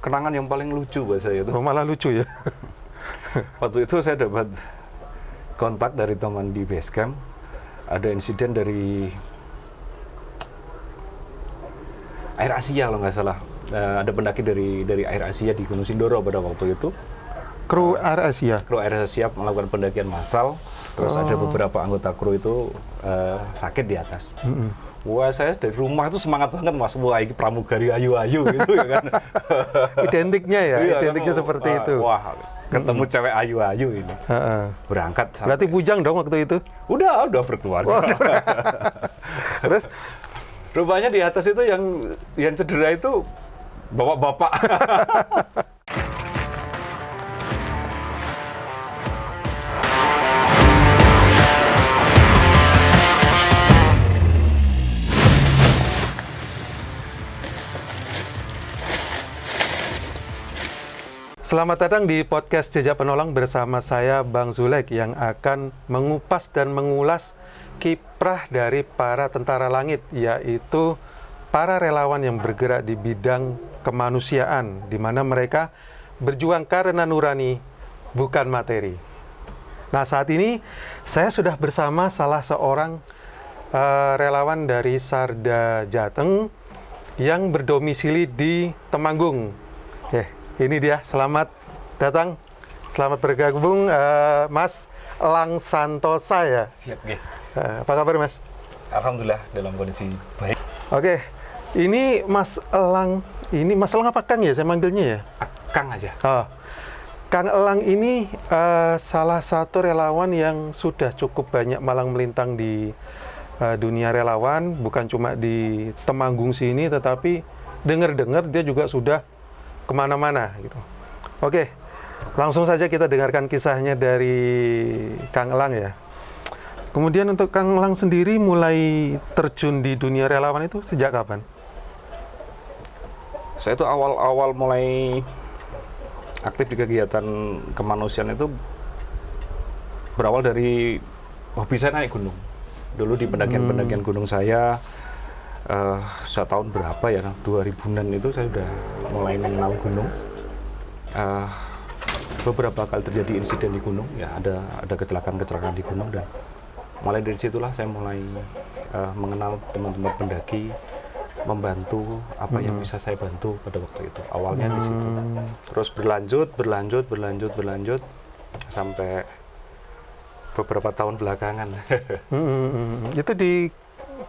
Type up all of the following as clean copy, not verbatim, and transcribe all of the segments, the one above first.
kenangan yang paling lucu buat saya itu. Oh, malah lucu ya. Waktu itu saya dapat kontak dari teman di base camp, ada insiden dari Air Asia kalau nggak salah. Ada pendaki dari Air Asia di Gunung Sindoro pada waktu itu. Kru Air Asia. Kru Air Asia melakukan pendakian massal, terus ada beberapa anggota kru itu sakit di atas. Wah, saya dari rumah itu semangat banget, Mas. Wah, ini pramugari ayu-ayu gitu ya kan. Identiknya ya, Iya, identiknya kan, seperti itu. Wah, ketemu cewek ayu-ayu ini. Berangkat sampai. Berarti bujang dong waktu itu? Udah berkeluarga. Terus rupanya di atas itu yang cedera itu bapak-bapak. selamat datang di podcast Jejak Penolong bersama saya Bang Zulek yang akan mengupas dan mengulas kiprah dari para tentara langit, yaitu para relawan yang bergerak di bidang kemanusiaan, di mana mereka berjuang karena nurani, bukan materi. Nah, saat ini saya sudah bersama salah seorang relawan dari Sarda Jateng yang berdomisili di Temanggung. Ini dia, selamat datang, selamat bergabung, Mas Elang Santosa ya. Siap, Ge. Apa kabar, Mas? Alhamdulillah dalam kondisi baik. Oke, ini Mas Elang apa Kang ya saya manggilnya ya? Kang aja. Oh, Kang Elang ini salah satu relawan yang sudah cukup banyak malang melintang di dunia relawan, bukan cuma di Temanggung sini, tetapi dengar-dengar dia juga sudah kemana-mana gitu. Oke, langsung saja kita dengarkan kisahnya dari Kang Elang ya. Kemudian untuk Kang Elang sendiri mulai terjun di dunia relawan itu sejak kapan? Saya itu awal mulai aktif di kegiatan kemanusiaan itu berawal dari hobi saya naik gunung. Dulu di pendakian gunung saya, sejak tahun berapa ya, 2000-an itu saya sudah mulai mengenal gunung. Beberapa kali terjadi insiden di gunung, ya ada kecelakaan di gunung, dan mulai dari situlah saya mulai mengenal teman-teman pendaki, membantu apa yang bisa saya bantu pada waktu itu. Awalnya di situ, terus berlanjut sampai beberapa tahun belakangan. Itu di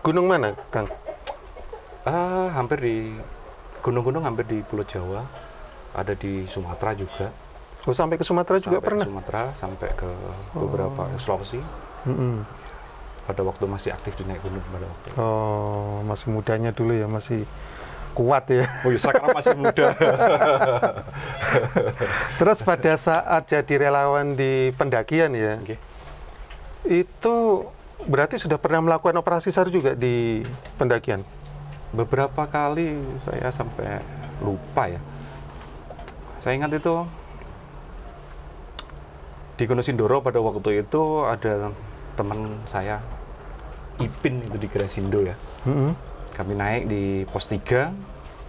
gunung mana, Kang? Hampir di gunung-gunung, hampir di Pulau Jawa, ada di Sumatera juga. Oh, sampai ke Sumatera juga pernah? Sumatera, sampai ke beberapa Sulawesi. Pada waktu masih aktif di naik gunung pada waktu itu. Oh, masih mudanya dulu ya, masih kuat ya. Oh ya, sekarang masih muda. Terus pada saat jadi relawan di pendakian ya, itu berarti sudah pernah melakukan operasi SAR juga di pendakian? Beberapa kali, saya sampai lupa ya. Saya ingat itu di Gunung Sindoro pada waktu itu ada teman saya, Ipin, itu di Grasindo ya. Kami naik di pos 3,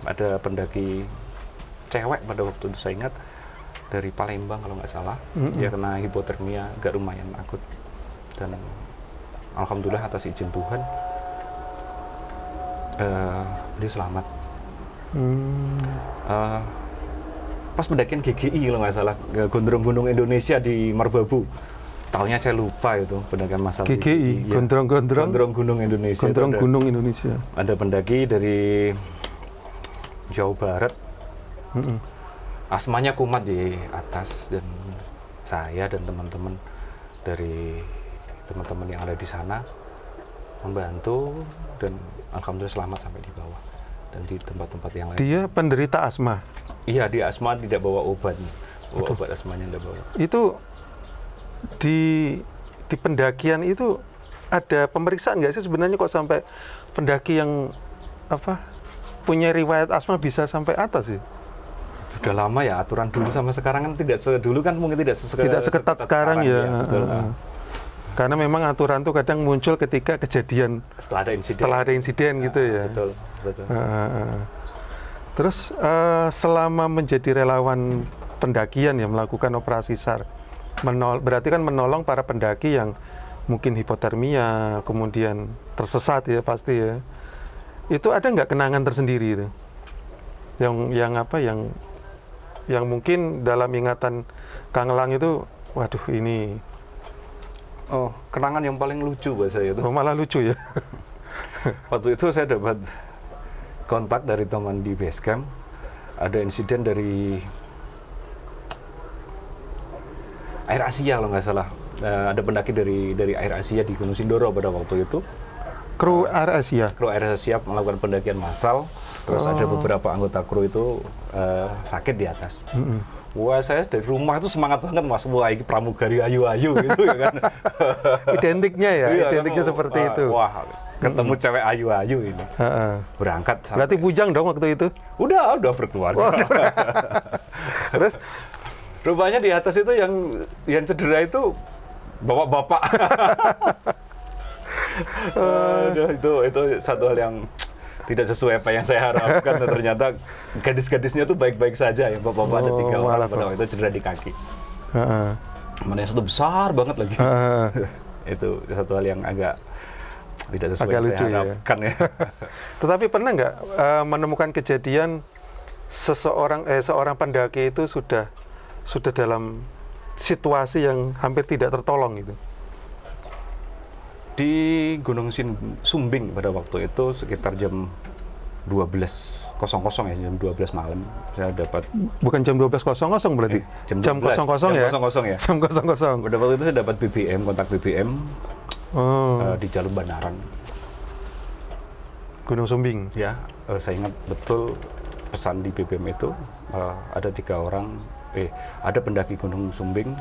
ada pendaki cewek pada waktu itu saya ingat, dari Palembang kalau nggak salah. Dia kena hipotermia, agak lumayan akut. Dan alhamdulillah atas izin Tuhan, beliau selamat. Pas pendakian GGI kalau nggak salah, Gondrong-Gunung Indonesia di Merbabu. Tahunnya saya lupa itu, pendakian massal GGI, ya. Gondrong-Gunung Indonesia. Gondrong-Gunung Indonesia. Ada pendaki dari Jawa Barat. Asmanya kumat di atas, dan saya dan teman-teman dari teman-teman yang ada di sana membantu, dan alhamdulillah selamat sampai di bawah dan di tempat-tempat yang lain. Dia penderita asma? Iya, dia asma, tidak bawa obat. Obat asmanya tidak bawa. Itu di pendakian itu ada pemeriksaan nggak sih sebenarnya kok sampai pendaki yang punya riwayat asma bisa sampai atas sih? Sudah lama ya, aturan dulu sama sekarang kan tidak dulu kan mungkin tidak seketat sekarang ya. Betul. Karena memang aturan tuh kadang muncul ketika kejadian setelah ada insiden gitu ya. Betul. Terus selama menjadi relawan pendakian ya, melakukan operasi SAR, berarti kan menolong para pendaki yang mungkin hipotermia, kemudian tersesat ya pasti ya. Itu ada nggak kenangan tersendiri itu? Yang mungkin dalam ingatan Kang Elang itu, waduh ini. Oh, kenangan yang paling lucu buat saya itu. Oh, malah lucu ya. Waktu itu saya dapat kontak dari teman di base camp, ada insiden dari Air Asia kalau nggak salah. Ada pendaki dari Air Asia di Gunung Sindoro pada waktu itu. Kru Air Asia? Kru Air Asia melakukan pendakian massal, terus ada beberapa anggota kru itu sakit di atas. Wah, saya dari rumah itu semangat banget, Mas. Wah, ini pramugari ayu-ayu gitu ya kan. Identiknya ya, Iya, identiknya kan, seperti itu. Wah, ketemu cewek ayu-ayu ini. Berangkat. Berarti bujang dong waktu itu? Udah berkeluarga. Terus? Rupanya di atas itu yang cedera itu bapak-bapak. Itu satu hal yang tidak sesuai apa yang saya harapkan, dan ternyata gadis-gadisnya tuh baik-baik saja ya. Bapak-bapak ada 3 orang pada waktu itu cedera di kaki. Mana yang satu besar banget lagi. Itu satu hal yang agak tidak sesuai yang saya harapkan ya. Tetapi pernah nggak menemukan kejadian seorang pendaki itu sudah dalam situasi yang hampir tidak tertolong gitu? Di Gunung Sumbing pada waktu itu sekitar jam 12.00 ya, jam 12 malam saya dapat. Bukan jam 12.00 berarti? Jam 00 ya? Jam 00. Pada waktu itu saya dapat kontak BBM di Jalur Banaran. Gunung Sumbing? Ya, saya ingat betul pesan di BBM itu, ada 3 orang, ada pendaki Gunung Sumbing,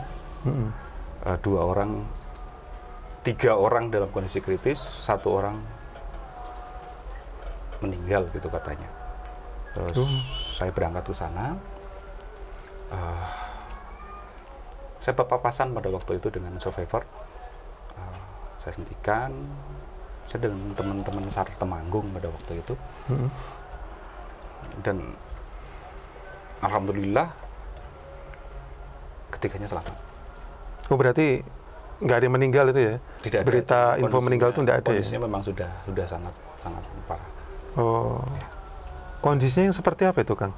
3 orang dalam kondisi kritis, 1 orang meninggal gitu katanya. Terus saya berangkat ke sana, saya papasan pada waktu itu dengan survivor, saya sentikan, saya dengan teman-teman SAR Temanggung pada waktu itu, dan alhamdulillah ketiganya selamat. Oh, berarti nggak ada yang meninggal itu ya? Tidak ada. Berita info meninggal itu nggak ada ya? Kondisinya memang sudah sangat parah. Oh, kondisinya yang seperti apa itu, Kang?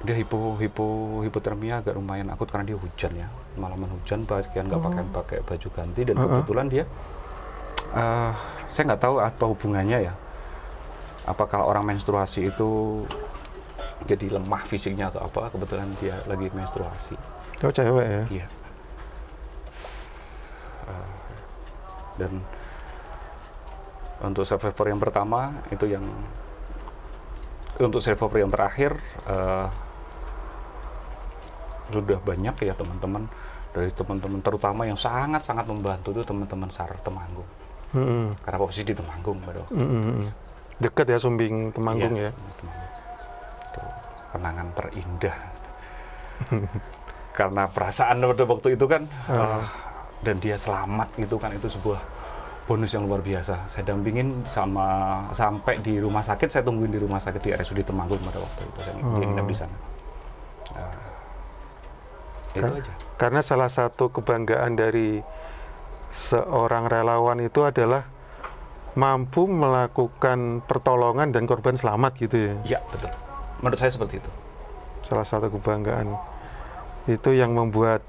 Dia hipotermia agak lumayan akut karena dia hujan ya, malaman hujan, bagian nggak pakai baju ganti, dan kebetulan dia, saya nggak tahu apa hubungannya ya. Apa kalau orang menstruasi itu jadi lemah fisiknya atau apa? Kebetulan dia lagi menstruasi. Oh, cewek ya? Iya. Dan untuk survivor yang pertama itu untuk survivor yang terakhir sudah banyak ya teman-teman terutama yang sangat membantu itu teman-teman SAR Temanggung. Karena posisi di Temanggung pada waktu itu. Dekat ya Sumbing Temanggung ya. Itu kenangan terindah. Karena perasaan pada waktu itu kan dan dia selamat gitu kan, itu sebuah bonus yang luar biasa. Saya dampingin sampai di rumah sakit, saya tungguin di rumah sakit di RSUD Temanggung pada waktu itu. Saya nginep di sana. Itu aja. Karena salah satu kebanggaan dari seorang relawan itu adalah mampu melakukan pertolongan dan korban selamat gitu ya? Iya, betul. Menurut saya seperti itu. Salah satu kebanggaan. Itu yang membuat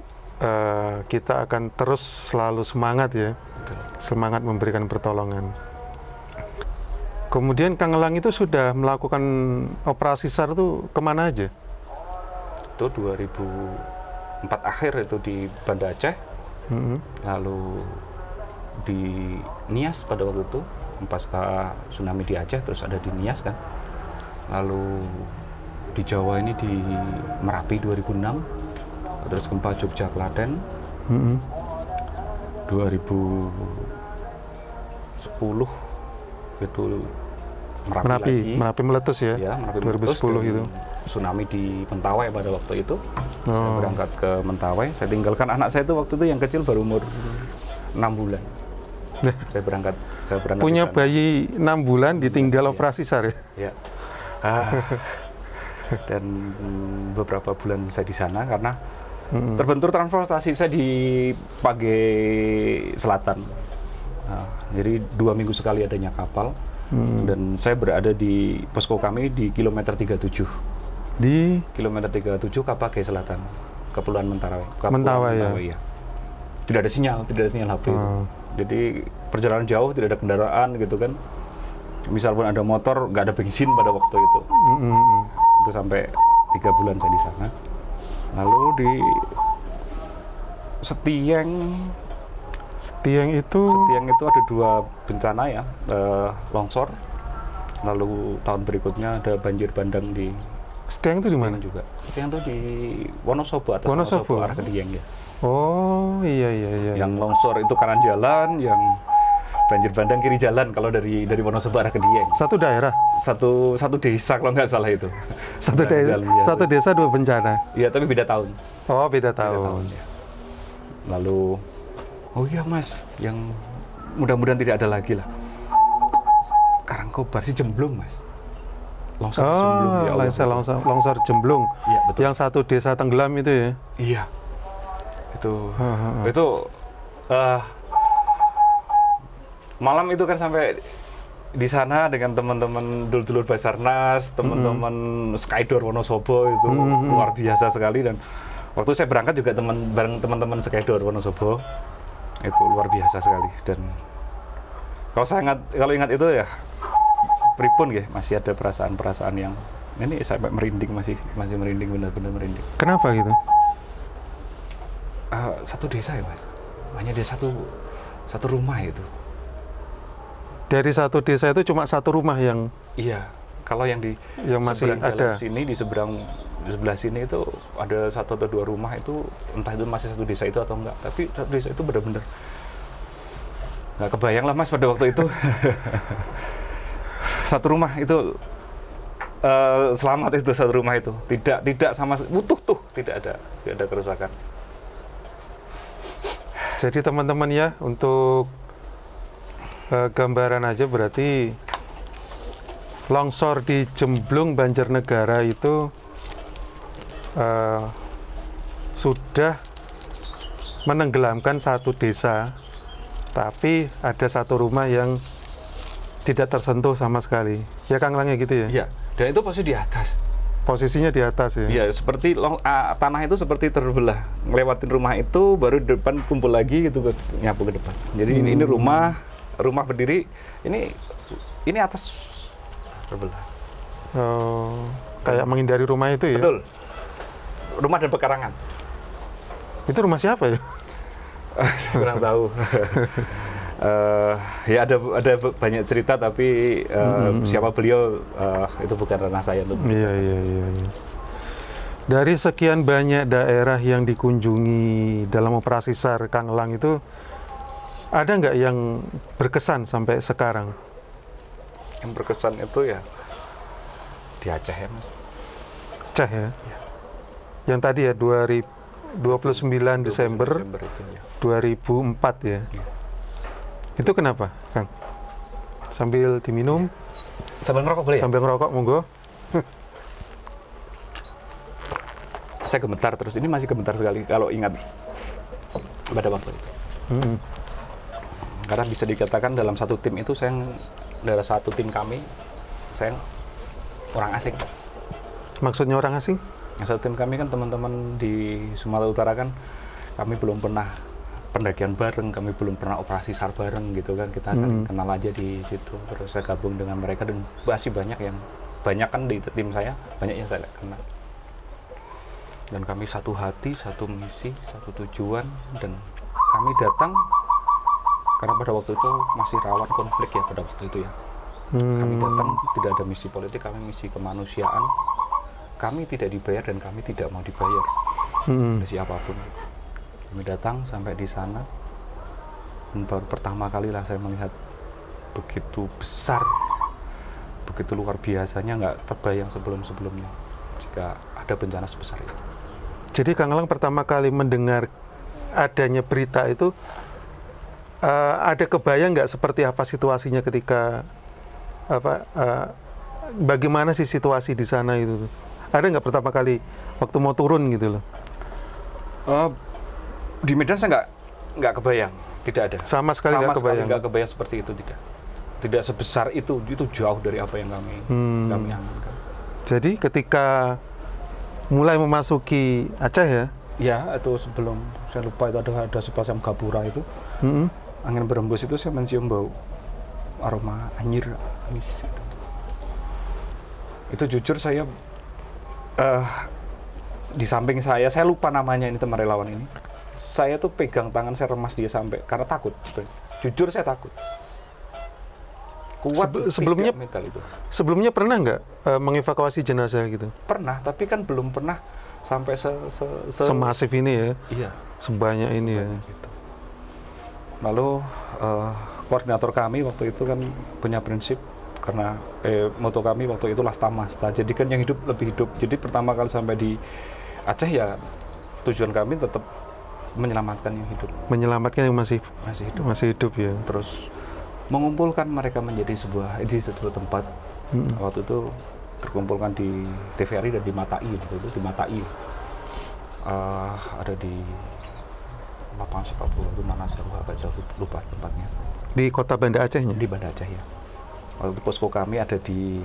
kita akan terus selalu semangat ya, semangat memberikan pertolongan. Kemudian Kang Elang itu sudah melakukan operasi SAR itu kemana aja? Itu 2004 akhir itu di Banda Aceh, lalu di Nias pada waktu itu, pasca tsunami di Aceh, terus ada di Nias kan, lalu di Jawa ini di Merapi 2006, terus gempa Jogja Klaten 2010 itu Merapi meletus ya, Merapi 2010 itu. Tsunami di Mentawai pada waktu itu. Saya berangkat ke Mentawai, saya tinggalkan anak saya itu waktu itu yang kecil baru umur 6 bulan. Saya berangkat punya bayi 6 bulan ditinggal operasi SAR ya? Ya. Dan beberapa bulan saya di sana karena terbentur transportasi saya di Page Selatan. Nah, jadi 2 minggu sekali adanya kapal. Dan saya berada di posko kami di kilometer 37. Di Kilometer 37 Kapage Selatan, Kepulauan Mentawai. Mentawai, ya. Tidak ada sinyal HP. Jadi perjalanan jauh, tidak ada kendaraan gitu kan. Misal pun ada motor, nggak ada bensin pada waktu itu. Itu sampai 3 bulan saya di sana. Lalu di Setieng itu ada 2 bencana ya, longsor. Lalu tahun berikutnya ada banjir bandang di Setieng itu di mana juga? Setieng itu di Wonosobo, atas Wonosobo arah Kediyeng ya. Oh iya. Yang longsor itu kanan jalan, yang banjir bandang kiri jalan kalau dari Wonosobo arah Kediyeng. Satu daerah? Satu desa kalau nggak salah itu. Satu desa 2 bencana? Iya, tapi beda tahun. Oh, beda tahun. Ya. Lalu, oh iya Mas, yang mudah-mudahan tidak ada lagi lah. Karangkobar si Jemblung Mas. Longsor Jemblung. Ya Allah. Longsor Jemblung. Iya, betul. Yang satu desa tenggelam itu ya? Iya. Itu malam itu kan sampai di sana dengan teman-teman dulur-dulur Basarnas, teman-teman Skydor Wonosobo itu luar biasa sekali. Dan waktu saya berangkat juga bareng teman-teman Skydor Wonosobo itu luar biasa sekali. Dan kalau ingat itu ya pripun ya, masih ada perasaan-perasaan yang ini sampai merinding, masih merinding, benar-benar merinding. Kenapa gitu? Satu desa ya Mas, hanya dia satu rumah itu. Dari satu desa itu cuma satu rumah yang? Iya, kalau yang masih ada sini, di sebelah sini itu ada 1 atau 2 rumah itu, entah itu masih satu desa itu atau enggak. Tapi satu desa itu benar-benar nggak kebayang lah Mas pada waktu itu. Satu rumah itu selamat, itu satu rumah itu tidak sama utuh tuh, tidak ada kerusakan. Jadi teman-teman ya, untuk gambaran aja, berarti longsor di Jemblung Banjarnegara itu sudah menenggelamkan satu desa, tapi ada satu rumah yang tidak tersentuh sama sekali. Ya Kang Lang, gitu ya? Iya, dan itu posisi di atas. Posisinya di atas ya? Iya, seperti tanah itu seperti terbelah. Ngelewatin rumah itu, baru di depan kumpul lagi gitu, nyapu ke depan. Jadi ini rumah berdiri, ini atas terbelah. Oh, kayak menghindari rumah itu ya? Betul. Rumah dan pekarangan. Itu rumah siapa ya? Saya kurang tahu. Ya ada banyak cerita, tapi siapa beliau itu bukan ranah saya untuk. Iya. Dari sekian banyak daerah yang dikunjungi dalam operasi SAR Kang Lang itu, ada nggak yang berkesan sampai sekarang? Yang berkesan itu ya di Aceh ya Mas. Aceh ya? Yang tadi ya 29 Desember itu, ya. 2004 ya? Itu kenapa, Kang? Sambil diminum? Sambil ngerokok boleh ya? Sambil ngerokok, monggo. Saya gemetar terus, ini masih gemetar sekali kalau ingat pada waktu itu. Karena bisa dikatakan dalam satu tim itu, dalam satu tim kami, saya orang asing. Maksudnya orang asing? Yang satu tim kami kan teman-teman di Sumatera Utara kan, kami belum pernah pendakian bareng, kami belum pernah operasi SAR bareng gitu kan, kita saling kenal aja di situ. Terus saya gabung dengan mereka dan masih banyak kan di tim saya, banyak yang saya kenal. Dan kami satu hati, satu misi, satu tujuan, dan kami datang karena pada waktu itu masih rawan konflik ya pada waktu itu ya. Kami datang tidak ada misi politik, kami misi kemanusiaan. Kami tidak dibayar dan kami tidak mau dibayar oleh siapapun. Kami datang sampai di sana, dan baru pertama kali lah saya melihat begitu besar, begitu luar biasanya, nggak terbayang sebelum-sebelumnya jika ada bencana sebesar itu. Jadi Kang Lang pertama kali mendengar adanya berita itu, ada kebayang nggak seperti apa situasinya ketika bagaimana sih situasi di sana itu? Ada nggak pertama kali waktu mau turun gitu loh? Di Medan saya nggak kebayang, tidak ada. Sama sekali nggak kebayang. Nggak kebayang seperti itu, tidak sebesar itu jauh dari apa yang kami angankan. Jadi ketika mulai memasuki Aceh ya? Ya, itu sebelum saya lupa itu ada sepasang gapura itu, angin berembus itu saya mencium bau aroma anyir, amis. Itu jujur saya di samping saya lupa namanya ini teman relawan ini. Saya tuh pegang tangan, saya remas dia sampai karena takut. Jujur saya takut. Kuat sebelumnya pernah nggak mengevakuasi jenazah gitu? Pernah, tapi kan belum pernah sampai semasif ini ya. Iya, sebanyak ini ya. Gitu. Lalu koordinator kami waktu itu kan punya prinsip, karena moto kami waktu itu lasta masta. Jadi kan yang hidup lebih hidup. Jadi pertama kali sampai di Aceh ya tujuan kami tetap menyelamatkan yang hidup. Menyelamatkan yang masih hidup ya. Terus mengumpulkan mereka menjadi di satu tempat. Waktu itu terkumpulkan di TVRI dan di Matai. Waktu itu di Matai ada di lapangan sepak bola itu mana saya agak jauh lupa tempatnya. Di kota Banda Acehnya? Di Banda Aceh ya. Waktu itu posko kami ada di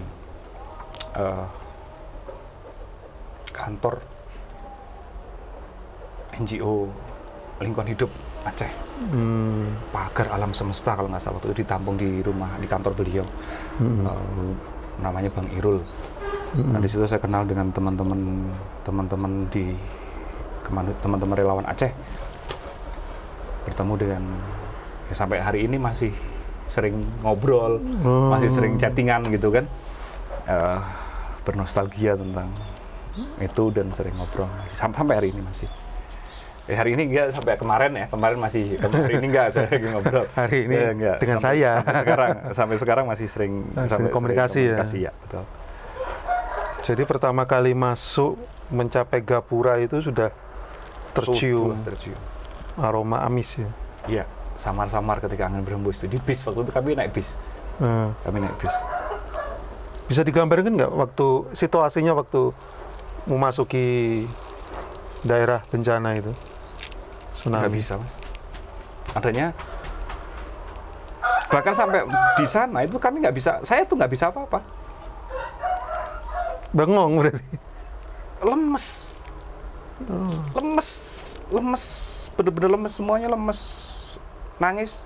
kantor NGO Lingkungan Hidup Aceh. Pagar Alam Semesta kalau nggak salah, waktu itu ditampung di kantor beliau. Namanya Bang Irul. Nah, di situ saya kenal dengan teman-teman relawan Aceh. Bertemu dengan sampai hari ini masih sering ngobrol, masih sering chattingan gitu kan. Bernostalgia tentang itu dan sering ngobrol sampai hari ini masih. Hari ini enggak, sampai kemarin masih, hari ini enggak saya lagi ngobrol. Hari ini enggak, dengan sampai sekarang masih sering komunikasi ya. Betul. Jadi pertama kali masuk mencapai Gapura itu sudah tercium aroma amis ya. Iya, samar-samar ketika angin berhembus itu di bis, waktu itu kami naik bis. Bisa digambarkan nggak waktu situasinya waktu memasuki daerah bencana itu? Tsunami. Nggak bisa, Mas. Adanya bahkan sampai di sana itu kami nggak bisa, saya tuh nggak bisa apa-apa. Bengong berarti. Lemes, bener-bener lemes, semuanya lemes, nangis,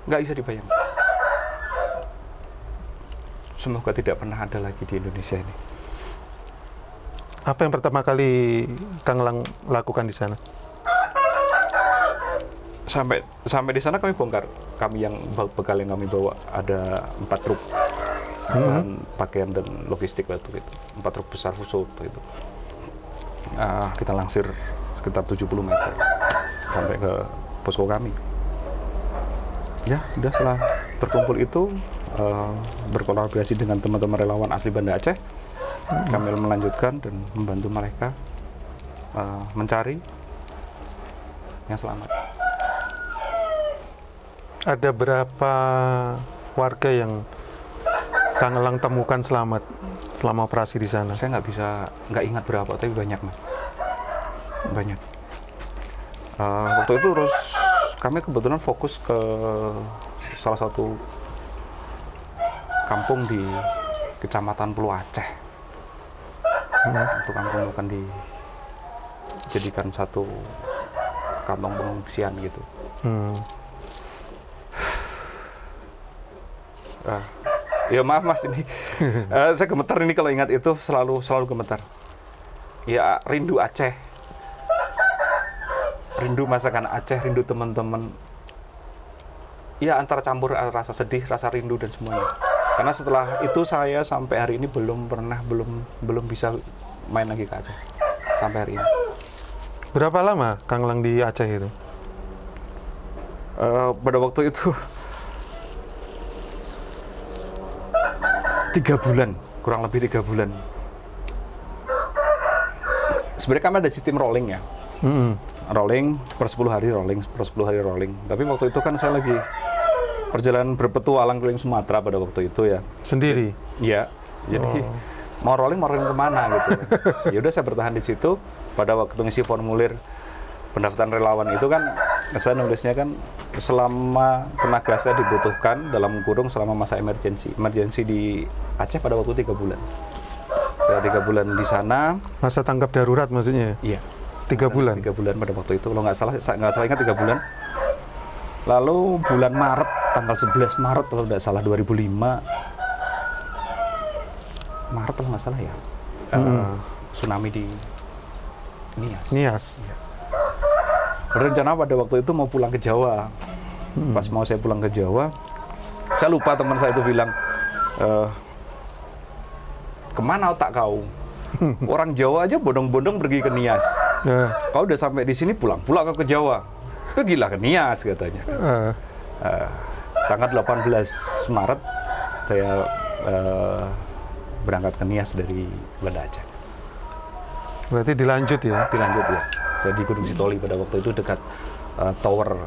nggak bisa dibayangkan. Semoga tidak pernah ada lagi di Indonesia ini. Apa yang pertama kali Kang Lang lakukan di sana? Sampai di sana kami bongkar. Bekal yang kami bawa ada 4 truk pakaian dan logistik waktu itu. 4 truk besar fuso itu. Kita langsir sekitar 70 meter sampai ke posko kami. Ya, udah setelah terkumpul itu berkolaborasi dengan teman-teman relawan asli Banda Aceh. Kami melanjutkan dan membantu mereka mencari yang selamat. Ada berapa warga yang Kang Elang temukan selamat selama operasi di sana? Saya nggak ingat berapa, tapi banyak, Mas. Banyak. Waktu itu terus kami kebetulan fokus ke salah satu kampung di Kecamatan Pulau Aceh. Untuk kampung bukan dijadikan satu kantong pengungsian gitu. Ya maaf Mas, ini saya gemetar ini kalau ingat itu, selalu gemetar. Ya rindu Aceh, rindu masakan Aceh, rindu teman-teman. Ya antara campur rasa sedih, rasa rindu dan semuanya. Karena setelah itu saya sampai hari ini belum bisa main lagi ke Aceh sampai hari ini. Berapa lama Kang Lang di Aceh itu? Pada waktu itu 3 bulan, kurang lebih 3 bulan. Sebenarnya kami ada sistem rolling ya. Rolling per 10 hari rolling. Tapi waktu itu kan saya lagi perjalanan berpetualang keliling Sumatera pada waktu itu ya. Sendiri? Iya. Jadi mau rolling kemana gitu. Ya udah saya bertahan di situ. Pada waktu ngisi formulir pendaftaran relawan itu kan saya nulisnya kan selama tenaga saya dibutuhkan dalam kurung selama masa emergensi di Aceh pada waktu 3 bulan. Ya, 3 bulan di sana. Masa tanggap darurat maksudnya? Iya. 3 bulan. 3 bulan pada waktu itu, kalau nggak salah ingat 3 bulan. Lalu bulan Maret, tanggal 11 Maret kalau nggak salah 2005, Maret kalau nggak salah ya, tsunami di Nias. Ya. Berencana pada waktu itu mau pulang ke Jawa. Pas mau saya pulang ke Jawa, saya lupa teman saya itu bilang, kemana otak kau? Orang Jawa aja bodong-bodong pergi ke Nias. Kau udah sampai di sini pulang ke Jawa. Pergilah ke Nias katanya. Tanggal 18 Maret saya berangkat ke Nias dari Banda Aceh. Berarti dilanjut ya? Dilanjut ya. Saya di Gunung Sitoli pada waktu itu dekat tower.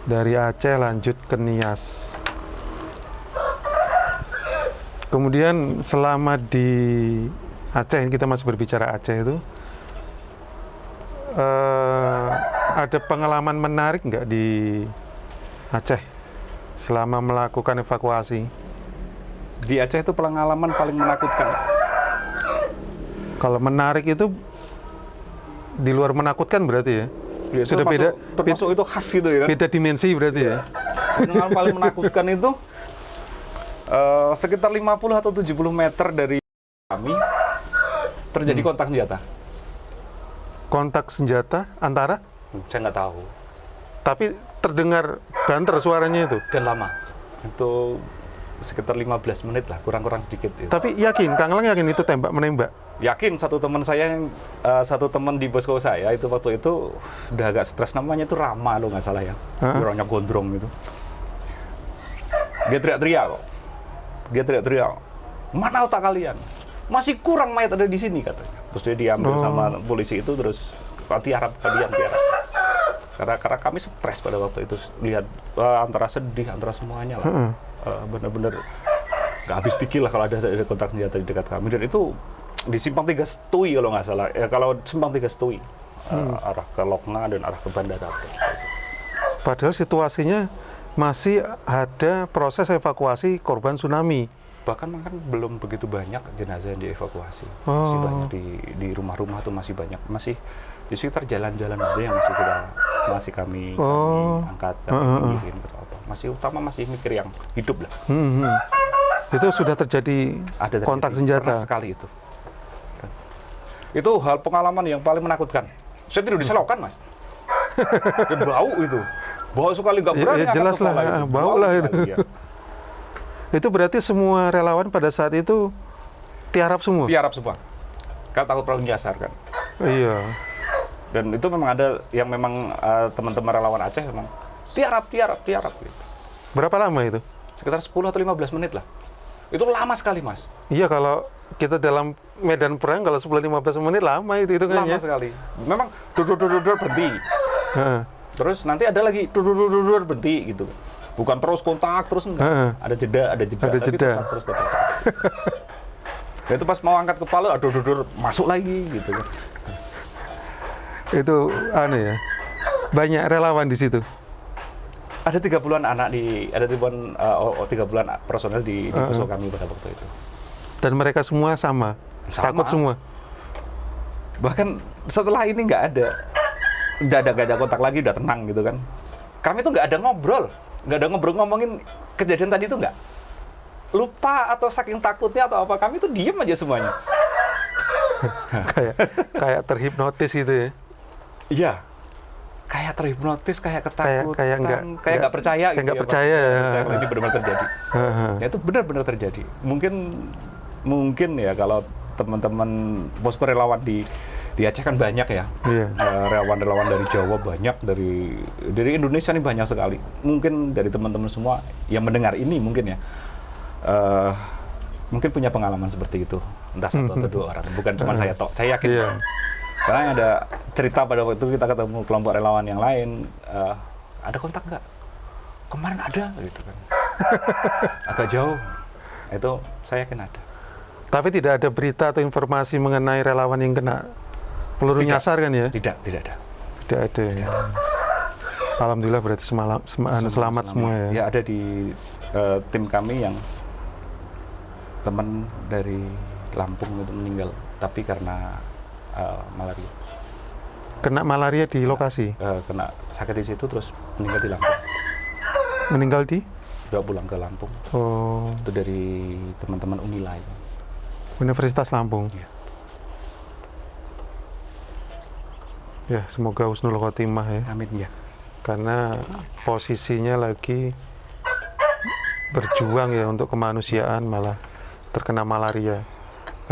Dari Aceh lanjut ke Nias. Kemudian selama di Aceh, kita masih berbicara Aceh itu, ada pengalaman menarik nggak di Aceh selama melakukan evakuasi? Di Aceh itu pengalaman paling menakutkan. Kalau menarik itu di luar menakutkan berarti ya? Ya sudah termasuk itu khas gitu ya kan? Beda dimensi berarti ya? Pengalaman paling menakutkan itu sekitar 50 atau 70 meter dari kami terjadi kontak senjata. Kontak senjata antara? Saya nggak tahu. Tapi terdengar banter suaranya itu? Dan lama. Itu sekitar 15 menit lah, kurang-kurang sedikit. Itu. Tapi yakin, Kang Lang yakin itu tembak-menembak? Yakin, satu teman di posko saya itu waktu itu udah agak stres, namanya itu Rama lo nggak salah ya. Orangnya gondrong gitu. Dia teriak-teriak kok. Mana otak kalian? Masih kurang mayat ada di sini katanya. Terus dia diambil sama polisi itu, terus tiarap. Karena kami stres pada waktu itu, lihat antara sedih, antara semuanya lah. Bener-bener nggak habis pikir lah kalau ada kontak senjata di dekat kami. Dan itu di Simpang 3 Setui kalau nggak salah. Kalau Simpang 3 Setui, arah ke Lokna dan arah ke Bandara. Padahal situasinya masih ada proses evakuasi korban tsunami. Bahkan belum begitu banyak jenazah yang dievakuasi. Masih banyak di rumah-rumah tuh masih banyak. Masih di sekitar jalan-jalan aja yang masih kami angkat, kami pikirin atau apa. Masih mikir yang hidup lah. Itu sudah terjadi kontak senjata? Pernah sekali itu. Itu hal pengalaman yang paling menakutkan. Saya tidur di selokan, Mas. Dan bau itu. Bau sekali, nggak berani angkat jelas kepala lah, itu. bau lah itu. Ya. Itu berarti semua relawan pada saat itu tiarap semua? Tiarap semua. Kan takut perahu nyasar kan. Iya. Dan itu memang ada yang memang teman-teman relawan Aceh memang tiarap gitu. Berapa lama itu? Sekitar 10 atau 15 menit lah. Itu lama sekali, Mas. Iya, kalau kita dalam medan perang, kalau 10-15 menit lama itu lama sekali. Memang dur berhenti. Terus nanti ada lagi dur berhenti gitu. Bukan terus kontak terus enggak. Ada jeda. Terus kontak. Itu pas mau angkat kepala, dur masuk lagi gitu kan. Itu aneh ya. Banyak relawan di situ. Ada 30-an anak ada 30-an personel di posko kami pada waktu itu. Dan mereka semua sama. Takut semua. Bahkan setelah ini nggak ada kontak lagi, udah tenang gitu kan. Kami tuh nggak ada ngobrol ngomongin kejadian tadi tuh nggak. Lupa atau saking takutnya atau apa, kami tuh diem aja semuanya. kayak terhipnotis gitu ya. Iya. Kayak terhipnotis, kayak ketakutan, kayak nggak percaya gitu. Nggak ya, percaya. Ini benar-benar terjadi. Ya, itu benar-benar terjadi. Mungkin ya kalau teman-teman posko relawan di Aceh kan banyak ya. Relawan-relawan dari Jawa banyak, dari Indonesia ini banyak sekali. Mungkin dari teman-teman semua yang mendengar ini mungkin ya, mungkin punya pengalaman seperti itu. Entah satu atau dua orang, bukan cuma saya tok. Saya yakin. Karena ada cerita pada waktu kita ketemu kelompok relawan yang lain, ada kontak nggak? Kemarin ada gitu kan. Agak jauh. Itu saya yakin ada. Tapi tidak ada berita atau informasi mengenai relawan yang kena peluru nyasar kan ya? Tidak ada. Tidak ada ya. Alhamdulillah berarti selamat semua ya. Ya ada di tim kami yang teman dari Lampung itu meninggal, tapi karena malaria. Kena malaria di lokasi? Kena sakit di situ terus meninggal di Lampung. Meninggal di? Udah pulang ke Lampung. Oh. Itu dari teman-teman Unila itu. Universitas Lampung. Ya. Ya, semoga husnul khotimah ya. Amin ya. Karena posisinya lagi berjuang ya untuk kemanusiaan malah terkena malaria.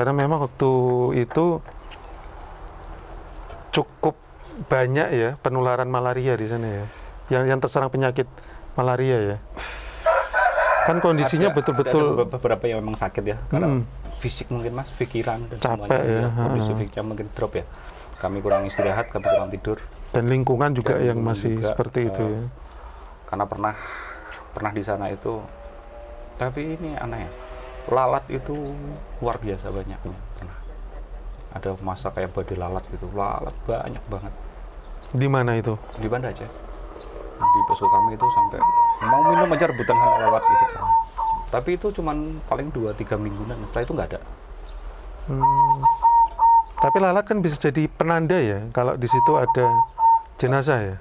Karena memang waktu itu cukup banyak ya penularan malaria di sana ya. Yang terserang penyakit malaria ya. Kan kondisinya betul-betul ada beberapa yang memang sakit ya. Karena fisik mungkin Mas, pikiran dan capek ya. Kondisi fisiknya mungkin drop ya. Kami kurang istirahat, kami kurang tidur. Dan lingkungan juga Dan yang masih juga, seperti itu ya. Karena pernah di sana itu, tapi ini aneh ya, lalat itu luar biasa banyaknya. Pernah ada masa kayak badai lalat gitu, lalat banyak banget. Di mana itu? Di Banda Aceh. Di posko kami itu sampai mau minum aja rebutan sama lalat gitu kan. Tapi itu cuman paling 2-3 mingguan, setelah itu nggak ada. Tapi lalat kan bisa jadi penanda ya, kalau di situ ada jenazah ya?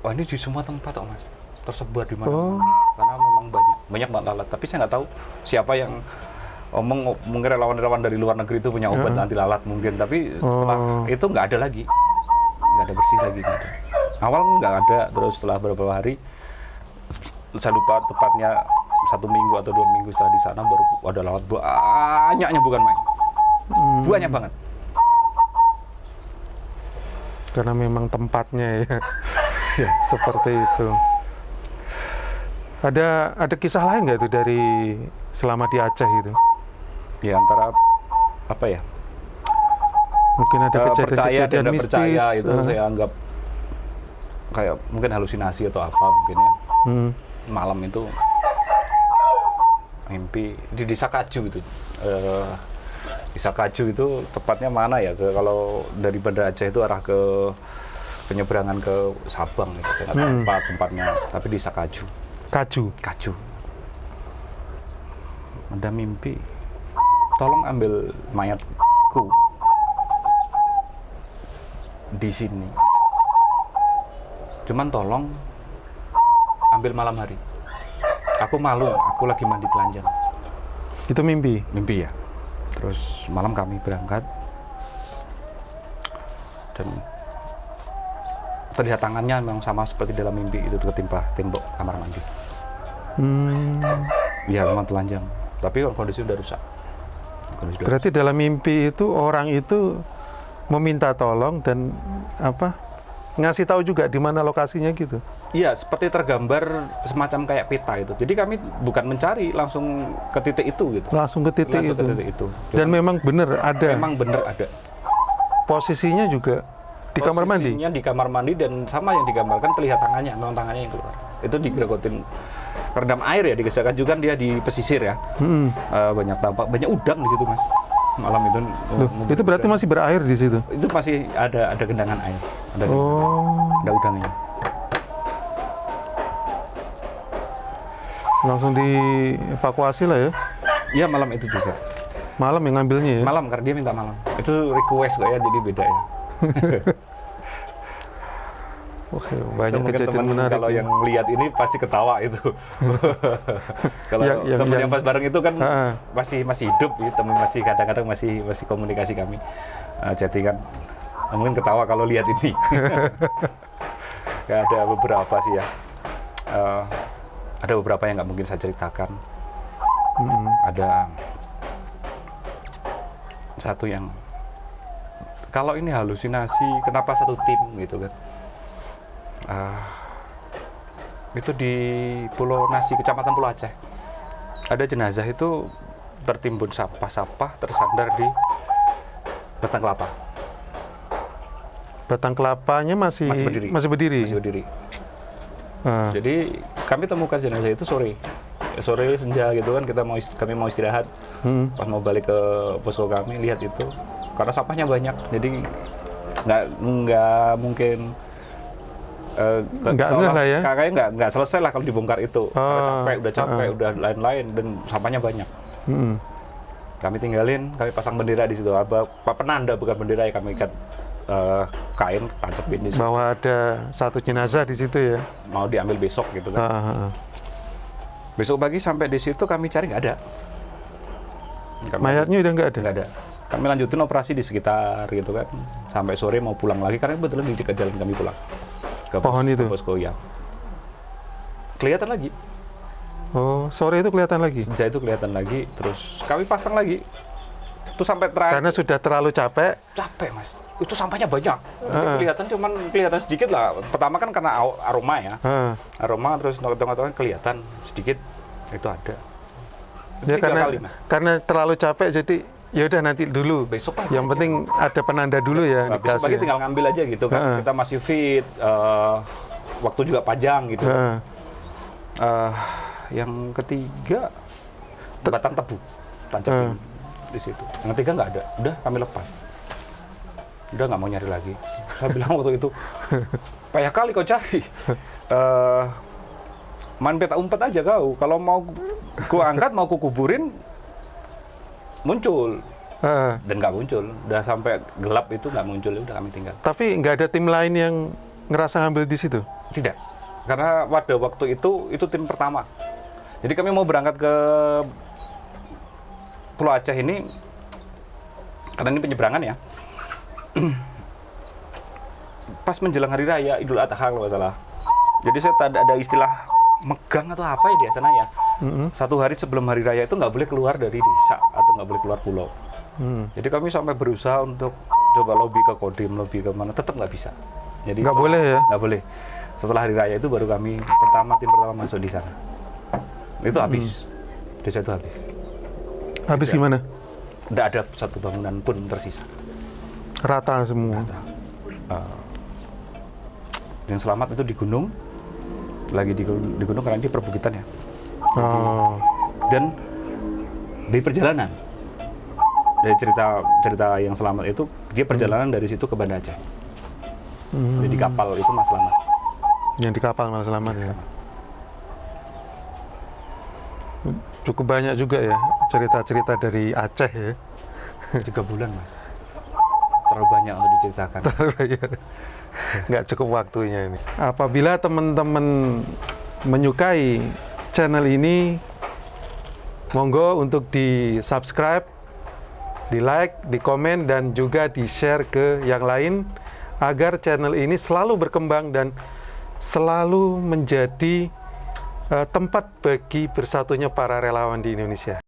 Wah ini di semua tempat kok Mas, tersebar di mana-mana. Oh. Karena memang banyak banget lalat. Tapi saya nggak tahu siapa yang mungkin relawan-relawan dari luar negeri itu punya obat anti lalat mungkin. Tapi setelah itu nggak ada lagi, nggak ada bersih lagi. Nggak ada. Awal nggak ada, terus setelah beberapa hari, saya lupa tepatnya 1 minggu atau 2 minggu setelah di sana baru ada lalat banyaknya, bukan main, banyak banget. Karena memang tempatnya ya, seperti itu. Ada kisah lain nggak itu dari selama di Aceh itu? Ya antara apa ya? Mungkin ada kejadian-kejadian mistis. Percaya itu saya anggap kayak mungkin halusinasi atau apa mungkin ya. Malam itu mimpi di Desa Kaju itu. Desa Kaju itu tepatnya mana ya? Kalau dari Banda Aceh itu arah ke penyeberangan ke Sabang gitu. Saya nggak tahu tempatnya, tapi Desa Kaju. Kaju. Ada mimpi, tolong ambil mayatku di sini. Cuman tolong ambil malam hari. Aku malu, aku lagi mandi telanjang. Itu mimpi? Mimpi ya. Terus malam kami berangkat dan terlihat tangannya memang sama seperti dalam mimpi itu ketimpa tembok kamar mandi. Ya memang telanjang, tapi kondisi udah rusak. Berarti dalam mimpi itu orang itu meminta tolong dan ngasih tahu juga di mana lokasinya gitu. Iya, seperti tergambar semacam kayak peta itu. Jadi kami bukan mencari, langsung ke titik itu gitu. Langsung ke titik itu. Dan memang benar ada. Memang benar ada. Posisinya juga di kamar mandi. Posisinya di kamar mandi dan sama yang digambarkan terlihat tangannya, memang tangannya yang keluar. Itu digeregotin rendam air ya, digeserkan juga dia di pesisir ya. Banyak tampak, banyak udang di situ Mas. Malam itu. Itu berarti masih berair di situ. Itu masih ada gendangan air. Ada udangnya. Langsung dievakuasi lah ya? Iya malam itu juga. Malam yang ngambilnya ya? Malam, karena dia minta malam. Itu request kok ya, jadi beda ya. Oke, banyak kejadian teman menarik. Kalau yang lihat ini pasti ketawa itu. Kalau teman yang pas bareng itu kan masih hidup, ya, teman masih kadang-kadang masih komunikasi kami, chattingan. Mungkin ketawa kalau lihat ini. Ya, ada beberapa sih ya. Ada beberapa yang nggak mungkin saya ceritakan. Ada satu yang kalau ini halusinasi, kenapa satu tim gitu kan? Itu di Pulau Nasi, Kecamatan Pulau Aceh. Ada jenazah itu tertimbun sampah-sampah, tersandar di batang kelapa. Batang kelapanya masih berdiri. Jadi kami temukan jenazah itu sore. sore senja gitu kan kami mau istirahat. Pas mau balik ke posko kami lihat itu karena sampahnya banyak, jadi nggak mungkin nggak lah ya. Kayaknya nggak selesai lah kalau dibongkar itu. Karena udah capek, udah lain-lain dan sampahnya banyak. Kami tinggalin, kami pasang bendera di situ. Apa penanda bukan bendera ya, kami ikat kain tancapin di situ. Bahwa ada satu jenazah di situ ya. Mau diambil besok gitu kan. Besok pagi sampai di situ kami cari nggak ada. Mayatnya udah nggak ada? Nggak ada. Kami lanjutin operasi di sekitar gitu kan. Sampai sore mau pulang lagi karena kebetulan di dekat jalan kami pulang. Ke pohon itu? Posko ya. Kelihatan lagi. Oh, sore itu kelihatan lagi? Senja itu kelihatan lagi, terus kami pasang lagi. Itu sampai terakhir. Karena sudah terlalu capek? Capek, Mas. Itu sampahnya banyak. Kelihatan sedikit lah. Pertama kan karena aroma ya. Aroma, terus nongkrong-nongkrong kelihatan sedikit. Itu ada. Ya karena terlalu capek, jadi ya udah nanti dulu. Besok aja. Yang penting ada penanda dulu ya. Nah, besok pagi tinggal ngambil aja gitu kan. Kita masih fit, waktu juga panjang gitu. Yang ketiga batang tebu tancapin di situ. Yang ketiga nggak ada. Udah kami lepas. Udah nggak mau nyari lagi. Saya bilang waktu itu, payah kali kau cari. Main peta umpet aja kau. Kalau mau ku angkat, mau ku kuburin, muncul. Dan nggak muncul. Udah sampai gelap itu nggak muncul, udah kami tinggal. Tapi nggak ada tim lain yang ngerasa ngambil di situ? Tidak. Karena pada waktu itu tim pertama. Jadi kami mau berangkat ke Pulau Aceh ini, karena ini penyeberangan ya. Pas menjelang hari raya Idul Adha kalau nggak salah. Jadi saya ada istilah megang atau apa ya di sana ya. Satu hari sebelum hari raya itu nggak boleh keluar dari desa atau nggak boleh keluar pulau. Jadi kami sampai berusaha untuk coba lobby ke Kodim, lobby ke mana, tetap nggak bisa. Jadi nggak boleh ya? Nggak boleh. Setelah hari raya itu baru kami tim pertama masuk di sana. Itu habis. Desa itu habis. Habis gimana? Nggak ada satu bangunan pun tersisa. Rata semua? Rata. Yang selamat itu di gunung. Lagi di gunung karena di perbukitan ya. Dan di perjalanan. Dari cerita yang selamat itu, dia perjalanan dari situ ke Banda Aceh. Jadi di kapal itu Mas Selamat. Yang di kapal Mas Selamat ya. Cukup banyak juga ya cerita-cerita dari Aceh ya. 3 bulan Mas. Terlalu banyak untuk diceritakan. Nggak cukup waktunya ini. Apabila teman-teman menyukai channel ini, monggo untuk di subscribe, di like, di komen, dan juga di share ke yang lain agar channel ini selalu berkembang dan selalu menjadi tempat bagi bersatunya para relawan di Indonesia.